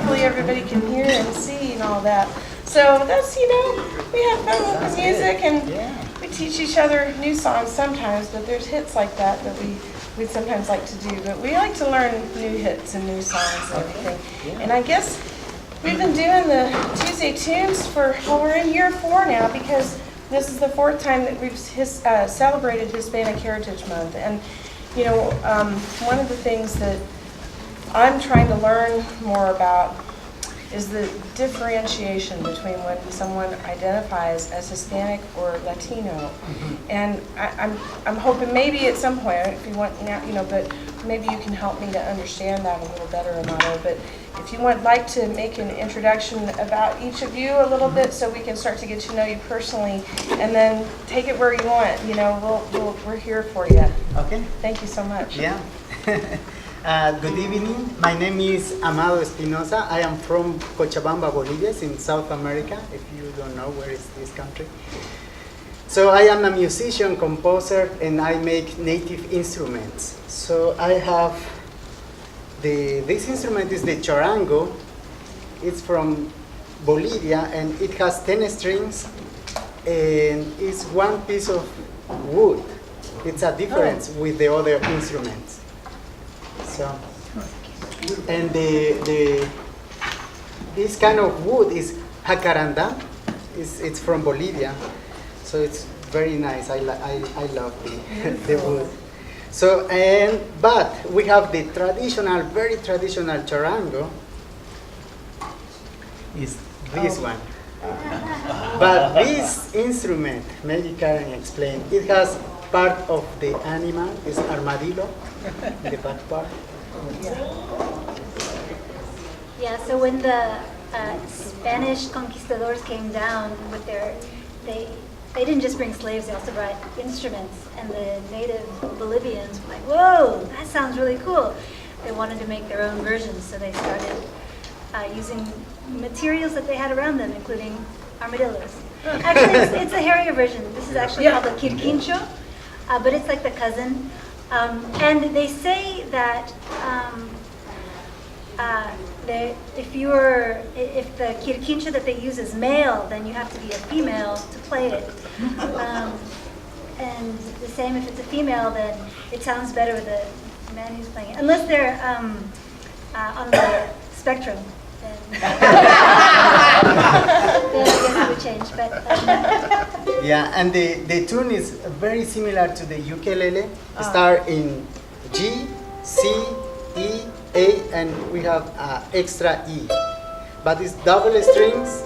hopefully everybody can hear and see and all that. So that's, we have fun with the music, and we teach each other new songs sometimes, but there's hits like that we sometimes like to do. But we like to learn new hits and new songs and everything. And I guess we've been doing the Tuesday Tunes we're in year 4 now, because this is the 4th time that we've celebrated Hispanic Heritage Month. And one of the things that I'm trying to learn more about is the differentiation between when someone identifies as Hispanic or Latino. Mm-hmm. And I'm hoping maybe at some point, if you want now, but maybe you can help me to understand that a little better, Amado. But if you would like to make an introduction about each of you a little bit, so we can start to get to know you personally, and then take it where you want. We're here for you. Okay. Thank you so much. Yeah. Good evening. My name is Amado Espinoza. I am from Cochabamba, Bolivia, in South America, if you don't know where is this country. So I am a musician, composer, and I make native instruments. So I have this instrument is the charango. It's from Bolivia, and it has 10 strings, and it's one piece of wood. It's a difference with the other instruments. So, and this kind of wood is jacaranda. It's from Bolivia, so it's very nice. I love the wood. So but we have the traditional, very traditional charango. Is this one. But this instrument, maybe Karen explain. It has part of the animal, is armadillo, the back part. Yeah, so when the Spanish conquistadors came down with they didn't just bring slaves, they also brought instruments, and the native Bolivians were like, whoa, that sounds really cool. They wanted to make their own versions, so they started using materials that they had around them, including armadillos. Actually, it's a hairier version. This is actually called a quirquincho, but it's like the cousin. And they say that if the quirquincho that they use is male, then you have to be a female to play it. And the same if it's a female, then it sounds better with the man who's playing it. Unless they're on the spectrum, then I guess it would change. But yeah, and the tune is very similar to the ukulele. Start in G, C, E, A, and we have extra E. But it's double strings,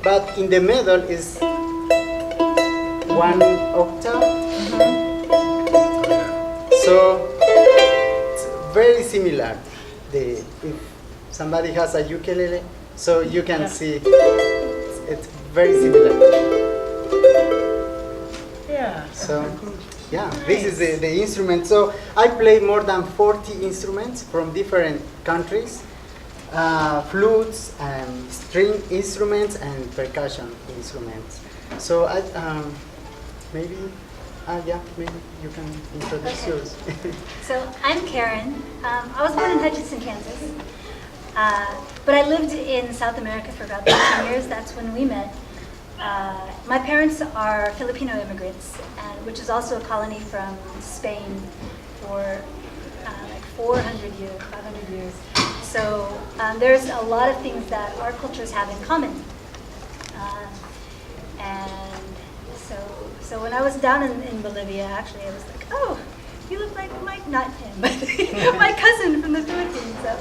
but in the middle is 1 octave. So it's very similar. If somebody has a ukulele, so you can see it's very similar. Yeah. So, yeah, nice. This is the instrument. So I play more than 40 instruments from different countries, flutes, and string instruments, and percussion instruments. So maybe you can introduce yours. So I'm Karen. I was born in Hutchinson, Kansas, but I lived in South America for about 13 years. That's when we met. My parents are Filipino immigrants, which is also a colony from Spain for like 400 years, 500 years. So there's a lot of things that our cultures have in common. And so when I was down in Bolivia, actually, I was like, oh, you look like not him, but my cousin from the Philippines. So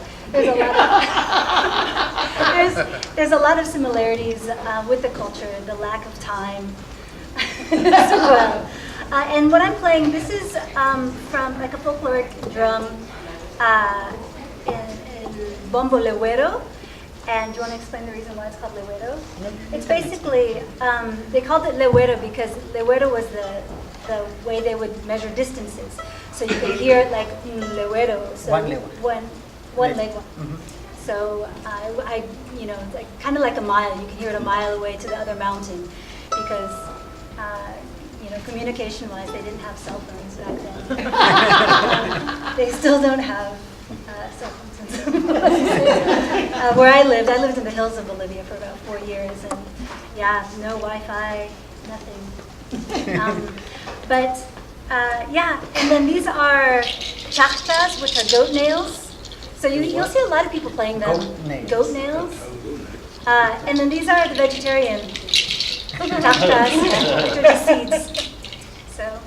there's a lot of similarities with the culture, the lack of time as well. And what I'm playing, this is from like a folkloric drum in bombo legüero. And do you want to explain the reason why it's called legüero? It's basically, they called it legüero because legüero was the way they would measure distances. So you could hear it like legüero. So one legua. Mm-hmm. So it's like kind of like a mile. You can hear it a mile away to the other mountain because communication-wise, they didn't have cell phones back then. They still don't have cell phone system. Where I lived in the hills of Bolivia for about 4 years, and yeah, no Wi-Fi, nothing. But yeah, and then these are chachtas, which are goat nails. So you'll see a lot of people playing them. Goat nails. And then these are the vegetarian chachtas, which are just seeds. So,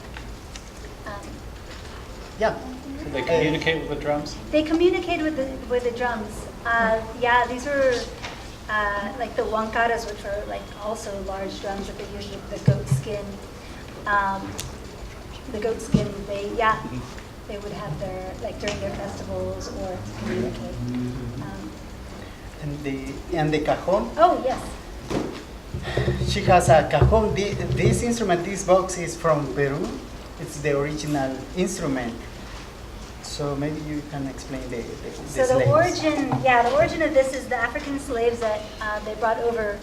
Yeah. So they communicate with the drums? they communicate with the drums. Yeah, these are like the huancaras, which are like also large drums that they use with the goat skin. The goat skin, they would have their, like during their festivals or to communicate. And the cajon, Oh, yes. she has a cajon. This instrument, this box is from Peru. It's the original instrument. So maybe you can explain the So the slaves. origin of this is the African slaves that they brought over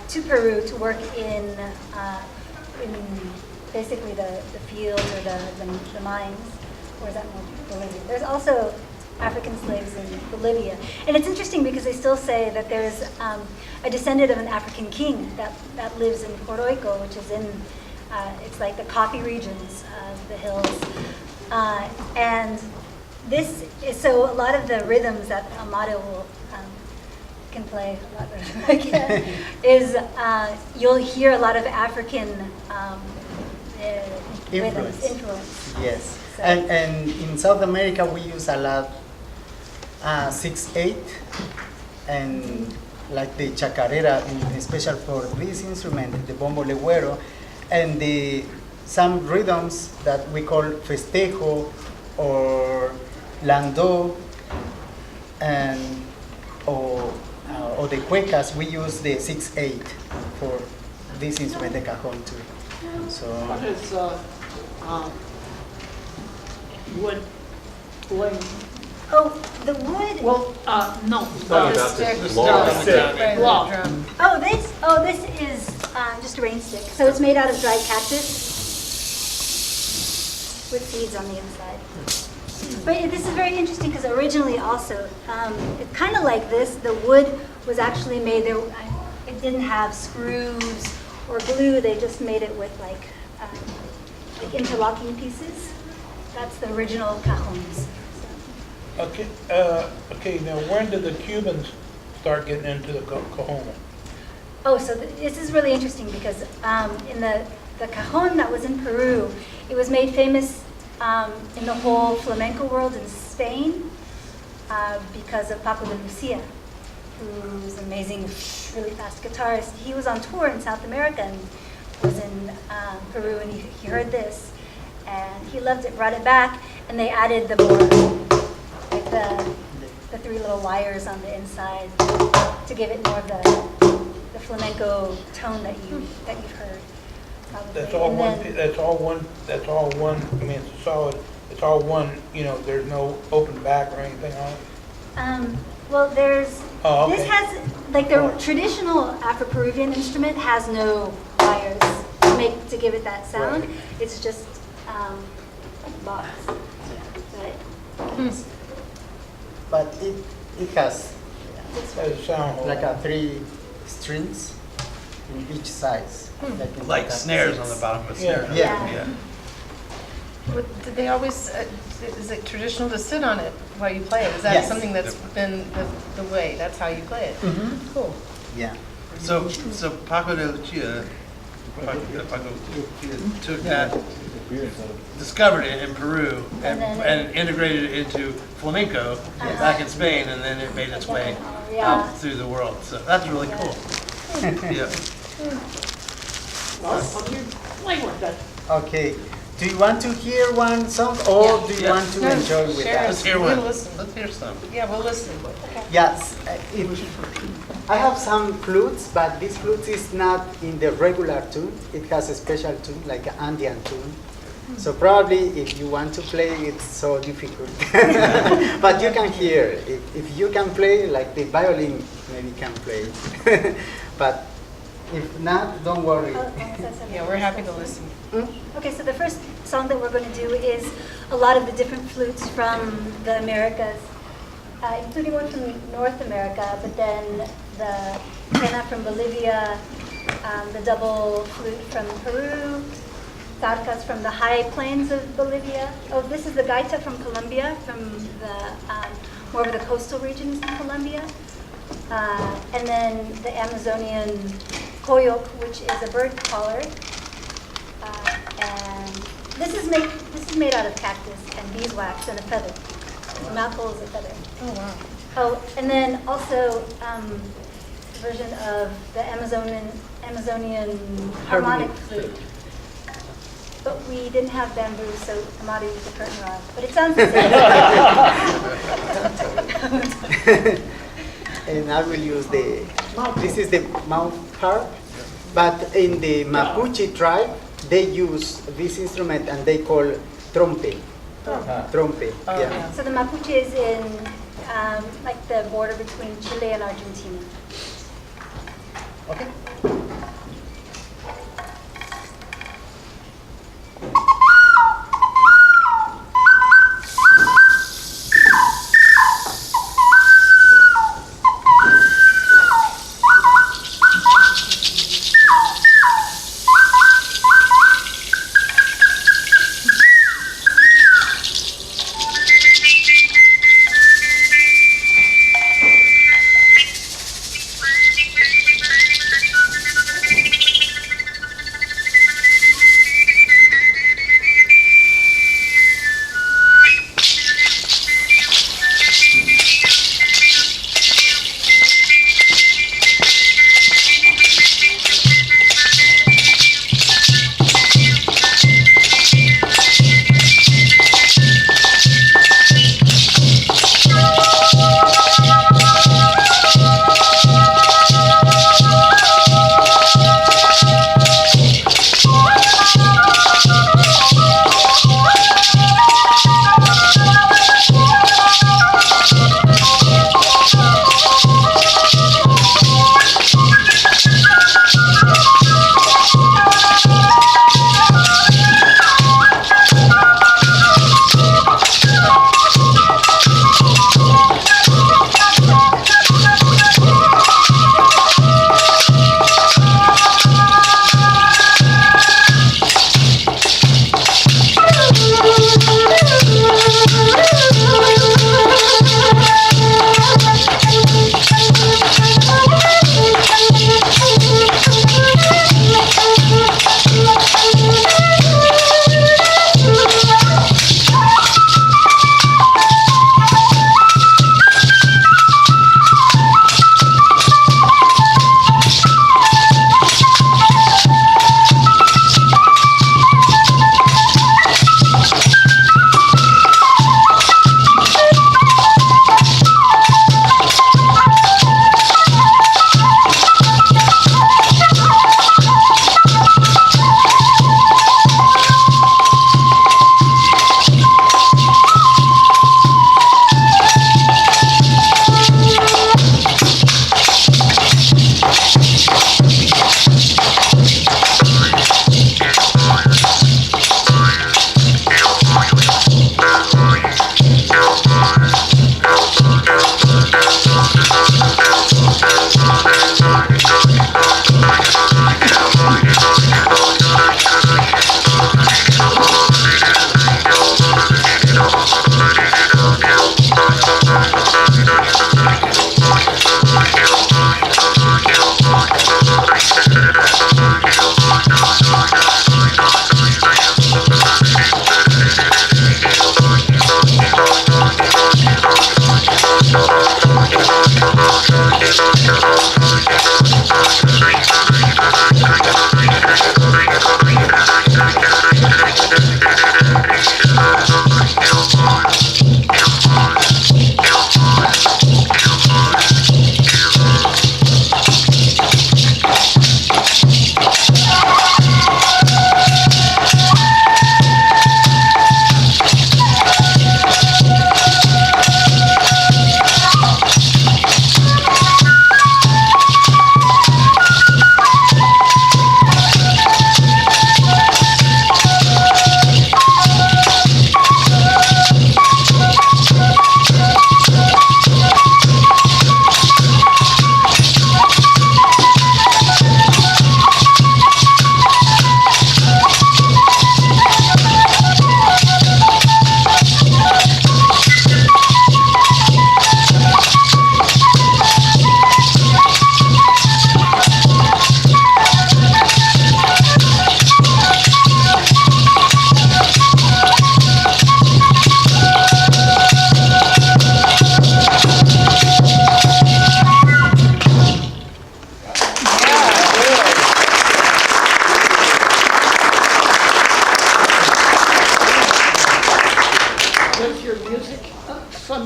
to Peru to work in basically the fields or the mines, or is that more Bolivia? There's also African slaves in Bolivia. And it's interesting because they still say that there's a descendant of an African king that lives in Coroico, which is in, it's like the coffee regions of the hills. And this is, so a lot of the rhythms that Amado can play a lot better than I can, is you'll hear a lot of African rhythms, influence. Yes. So- And in South America, we use a lot 6/8 and like the chacarera, special for this instrument, the bombo legüero, and some rhythms that we call festejo or landó, and or the cuecas, we use the 6/8 for this instrument, the cajon too. So What is wood blade? Oh, the wood. Well, no. Talking about this log. This is just a rain stick. So it's made out of dried cactus with seeds on the inside. But this is very interesting because originally also, it's kind of like this. The wood was actually made there. It didn't have screws or glue. They just made it with like interlocking pieces. That's the original cajons. Okay, now when did the Cubans start getting into the cajon? Oh, so this is really interesting because in the cajon that was in Peru, it was made famous in the whole flamenco world in Spain because of Paco de Lucia, who's an amazing, really fast guitarist. He was on tour in South America and was in Peru, and he heard this, and he loved it, brought it back, and they added the more, like the three little wires on the inside to give it more of the flamenco tone that you've heard. Probably. That's all And one, then- that's all one, I mean, it's solid, it's all one, there's no open back or anything on it? Well, there's, Oh, okay. this has, like the traditional Afro-Peruvian instrument has no wires to give it that sound. Right. It's just a box. but it has Has a sound hole. like 3 strings in each size. Like snares on the bottom of a snare. Yeah. Yeah. Did they always, is it traditional to sit on it while you play it? Is that Yes. something that's been the way, that's how you play it? Mm-hmm. Cool. Yeah. So Paco de Lucia took that, discovered it in Peru And then and integrated it into flamenco back in Spain, and then it made its way Yeah. out through the world. So that's really cool. Yeah. Well, how do you play with it? Okay. Do you want to hear one song, or do you Yeah. want to No, enjoy with share Let's us? hear We'll one. listen. Let's hear some. Yeah, we'll listen. Yes. I have some flutes, but this flute is not in the regular tune. It has a special tune, like an Andean tune. So probably if you want to play, it's so difficult. But you can hear. If you can play, like the violin maybe can play. But If not, don't worry. Oh, almost said something. Yeah, we're happy to listen. Okay, so the first song that we're going to do is a lot of the different flutes from the Americas, including one from North America, but then the quena from Bolivia, the double flute from Peru, tarcas from the high plains of Bolivia. Oh, this is the gaita from Colombia, from the more of the coastal regions in Colombia. And then the Amazonian coyote, which is a bird caller. And this is made out of cactus and beeswax and a feather. A mouthful is a feather. Oh, wow. Oh, and then also a version of the Amazonian harmonic flute. But we didn't have bamboo, so Amado used a curtain rod. But it sounds the same. And I will use this is the mouth harp, but in the Mapuche tribe, they use this instrument and they call trompe. Trompe, Oh, yeah. yeah. So the Mapuche is in like the border between Chile and Argentina. Okay.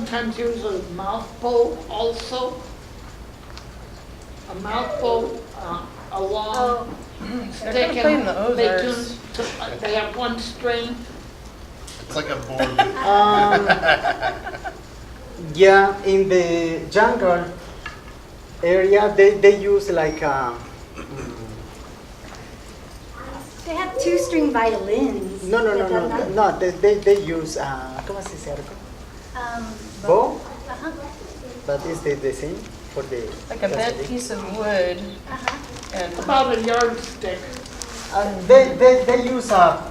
sometimes use a mouth bow also? A mouth bow, a long Oh, They're stick gonna play in and the they Ozarks. they have one string. It's like a board. Yeah, in the jungle area, they use like they have two-string violins. no, Is that not? no, they use, ¿cómo se dice algo? Bow, Uh-huh, but is the same for the... Like a bent piece of wood uh-huh. and About a yardstick. They use a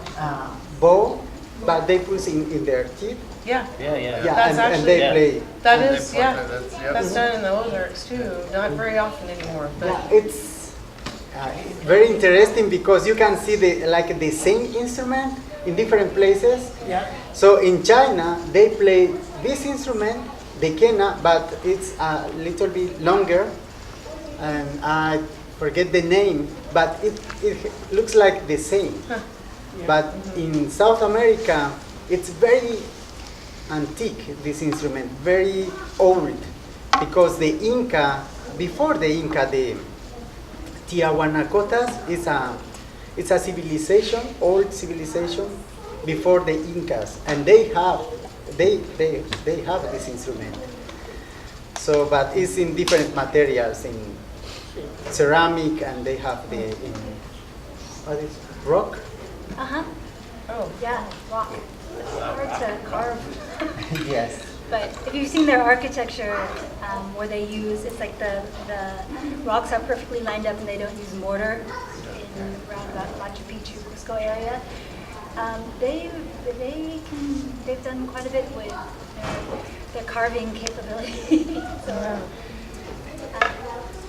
bow, but they put in their teeth. yeah, Yeah, yeah. Yeah, That's and they actually- play. that And they is, play yeah. that, yep. That's done in the Ozarks too. Not very often anymore, Yeah, but it's very interesting because you can see the same instrument in different places. Yeah. So in China, they play this instrument, the quena, but it's a little bit longer, and I forget the name, but it looks like the same. But in South America, it's very antique, this instrument, very old, because the Inca, before the Inca, the Tiahuanacotas it's a civilization, old civilization, before the Incas, and they have this instrument. So, but it's in different materials, in ceramic, and they have what is rock? Uh-huh, oh, yeah, rock. It's hard to carve. Yes. But if you've seen their architecture, where they use, it's like the rocks are perfectly lined up and they don't use mortar in around about Machu Picchu, Cusco area. They've done quite a bit with their carving capability.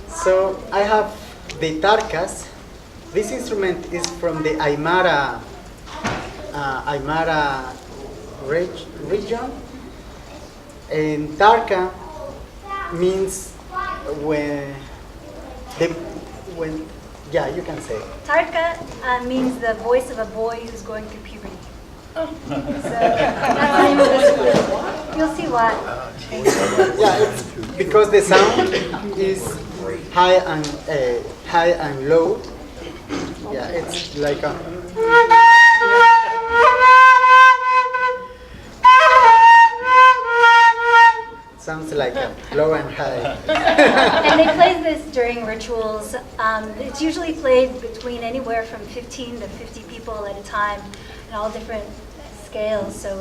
So I have the tarcas. This instrument is from the Aymara region. And tarca means yeah, you can say. Tarka means the voice of a boy who's going through puberty. So that's the name of this group. You'll see why. Yeah, it's because the sound is high and low. Yeah, it's like a. Sounds like a low and high. And they play this during rituals. It's usually played between anywhere from 15 to 50 people at a time, in all different scales. So